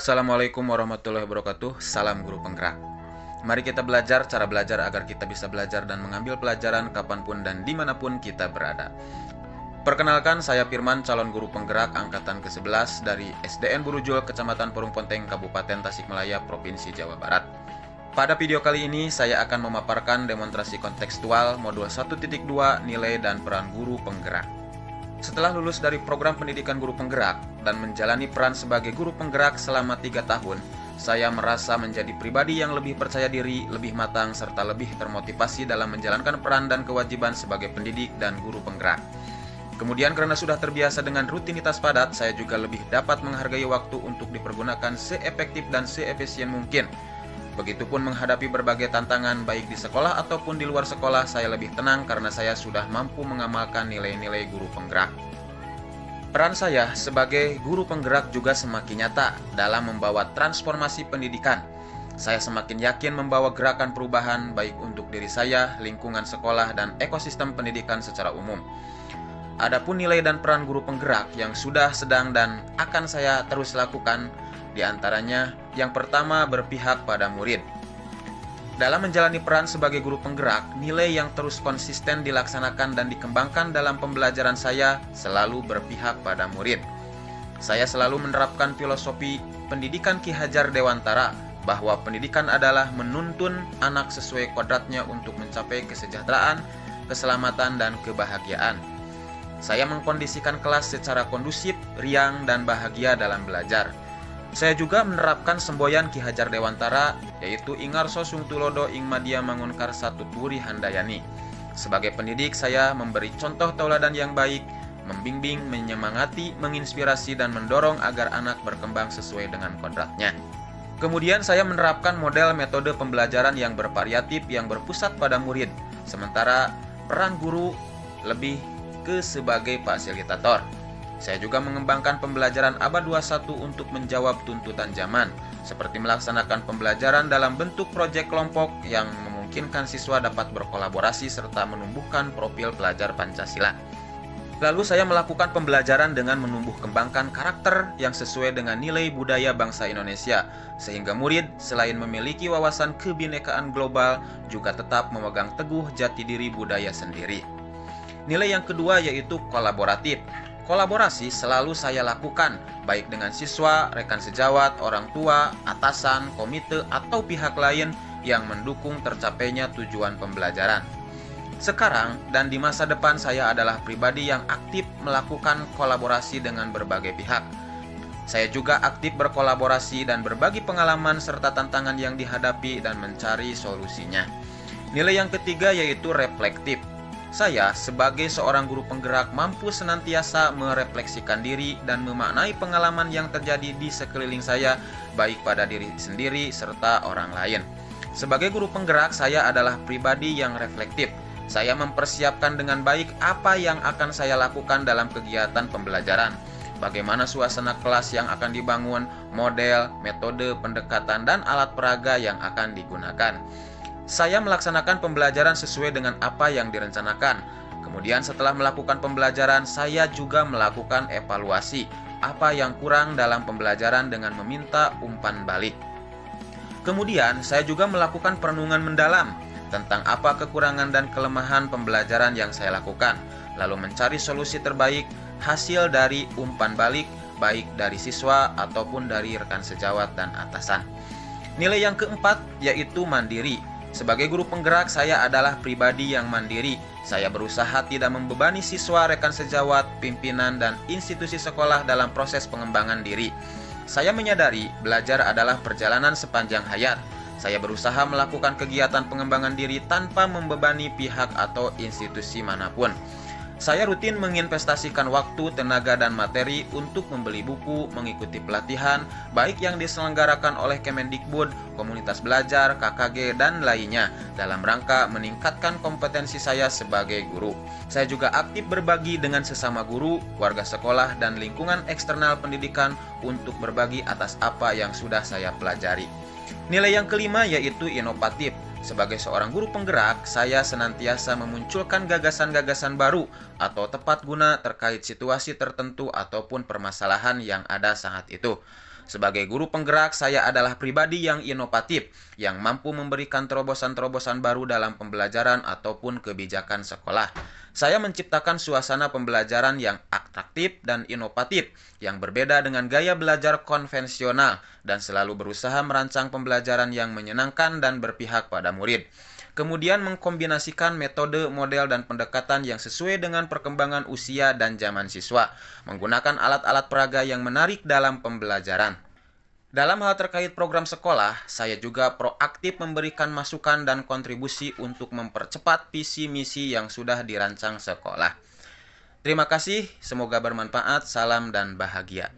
Assalamualaikum warahmatullahi wabarakatuh. Salam guru penggerak. Mari kita belajar cara belajar agar kita bisa belajar dan mengambil pelajaran kapanpun dan dimanapun kita berada. Perkenalkan, saya Firman, calon guru penggerak angkatan ke-11 dari SDN Burujul, Kecamatan Parungponteng, Kabupaten Tasikmalaya, Provinsi Jawa Barat. Pada video kali ini, saya akan memaparkan demonstrasi kontekstual modul 1.2 nilai dan peran guru penggerak. Setelah lulus dari program pendidikan guru penggerak dan menjalani peran sebagai guru penggerak selama 3 tahun, saya merasa menjadi pribadi yang lebih percaya diri, lebih matang, serta lebih termotivasi dalam menjalankan peran dan kewajiban sebagai pendidik dan guru penggerak. Kemudian karena sudah terbiasa dengan rutinitas padat, saya juga lebih dapat menghargai waktu untuk dipergunakan seefektif dan seefisien mungkin. Begitupun menghadapi berbagai tantangan baik di sekolah ataupun di luar sekolah, saya lebih tenang karena saya sudah mampu mengamalkan nilai-nilai guru penggerak. Peran saya sebagai guru penggerak juga semakin nyata dalam membawa transformasi pendidikan. Saya semakin yakin membawa gerakan perubahan baik untuk diri saya, lingkungan sekolah, dan ekosistem pendidikan secara umum. Adapun nilai dan peran guru penggerak yang sudah, sedang, dan akan saya terus lakukan, di antaranya, yang pertama, berpihak pada murid. Dalam menjalani peran sebagai guru penggerak, nilai yang terus konsisten dilaksanakan dan dikembangkan dalam pembelajaran saya selalu berpihak pada murid. Saya selalu menerapkan filosofi pendidikan Ki Hajar Dewantara bahwa pendidikan adalah menuntun anak sesuai kodratnya untuk mencapai kesejahteraan, keselamatan, dan kebahagiaan. Saya mengkondisikan kelas secara kondusif, riang, dan bahagia dalam belajar. Saya juga menerapkan semboyan Ki Hajar Dewantara, yaitu Ingarso Sung Tulodo ing Madya Mangunkar Satuturi Handayani. Sebagai pendidik, saya memberi contoh tauladan yang baik, membimbing, menyemangati, menginspirasi, dan mendorong agar anak berkembang sesuai dengan kodratnya. Kemudian saya menerapkan model metode pembelajaran yang bervariatif yang berpusat pada murid, sementara peran guru lebih ke sebagai fasilitator. Saya juga mengembangkan pembelajaran abad 21 untuk menjawab tuntutan zaman, seperti melaksanakan pembelajaran dalam bentuk proyek kelompok yang memungkinkan siswa dapat berkolaborasi serta menumbuhkan profil pelajar Pancasila. Lalu saya melakukan pembelajaran dengan menumbuh kembangkan karakter yang sesuai dengan nilai budaya bangsa Indonesia, sehingga murid selain memiliki wawasan kebinekaan global, juga tetap memegang teguh jati diri budaya sendiri. Nilai yang kedua yaitu kolaboratif. Kolaborasi selalu saya lakukan, baik dengan siswa, rekan sejawat, orang tua, atasan, komite, atau pihak lain yang mendukung tercapainya tujuan pembelajaran. Sekarang dan di masa depan saya adalah pribadi yang aktif melakukan kolaborasi dengan berbagai pihak. Saya juga aktif berkolaborasi dan berbagi pengalaman serta tantangan yang dihadapi dan mencari solusinya. Nilai yang ketiga yaitu reflektif. Saya sebagai seorang guru penggerak mampu senantiasa merefleksikan diri dan memaknai pengalaman yang terjadi di sekeliling saya, baik pada diri sendiri serta orang lain. Sebagai guru penggerak, saya adalah pribadi yang reflektif. Saya mempersiapkan dengan baik apa yang akan saya lakukan dalam kegiatan pembelajaran, bagaimana suasana kelas yang akan dibangun, model, metode pendekatan, dan alat peraga yang akan digunakan. Saya melaksanakan pembelajaran sesuai dengan apa yang direncanakan. Kemudian setelah melakukan pembelajaran, saya juga melakukan evaluasi apa yang kurang dalam pembelajaran dengan meminta umpan balik. Kemudian saya juga melakukan perenungan mendalam tentang apa kekurangan dan kelemahan pembelajaran yang saya lakukan, lalu mencari solusi terbaik hasil dari umpan balik, baik dari siswa ataupun dari rekan sejawat dan atasan. Nilai yang keempat yaitu mandiri. Sebagai guru penggerak, saya adalah pribadi yang mandiri. Saya berusaha tidak membebani siswa, rekan sejawat, pimpinan, dan institusi sekolah dalam proses pengembangan diri. Saya menyadari belajar adalah perjalanan sepanjang hayat. Saya berusaha melakukan kegiatan pengembangan diri tanpa membebani pihak atau institusi manapun. Saya rutin menginvestasikan waktu, tenaga, dan materi untuk membeli buku, mengikuti pelatihan, baik yang diselenggarakan oleh Kemendikbud, komunitas belajar, KKG, dan lainnya, dalam rangka meningkatkan kompetensi saya sebagai guru. Saya juga aktif berbagi dengan sesama guru, warga sekolah, dan lingkungan eksternal pendidikan untuk berbagi atas apa yang sudah saya pelajari. Nilai yang kelima yaitu inovatif. Sebagai seorang guru penggerak, saya senantiasa memunculkan gagasan-gagasan baru atau tepat guna terkait situasi tertentu ataupun permasalahan yang ada saat itu. Sebagai guru penggerak, saya adalah pribadi yang inovatif, yang mampu memberikan terobosan-terobosan baru dalam pembelajaran ataupun kebijakan sekolah. Saya menciptakan suasana pembelajaran yang atraktif dan inovatif, yang berbeda dengan gaya belajar konvensional, dan selalu berusaha merancang pembelajaran yang menyenangkan dan berpihak pada murid. Kemudian mengkombinasikan metode, model, dan pendekatan yang sesuai dengan perkembangan usia dan zaman siswa, menggunakan alat-alat peraga yang menarik dalam pembelajaran. Dalam hal terkait program sekolah, saya juga proaktif memberikan masukan dan kontribusi untuk mempercepat visi misi yang sudah dirancang sekolah. Terima kasih, semoga bermanfaat, salam dan bahagia.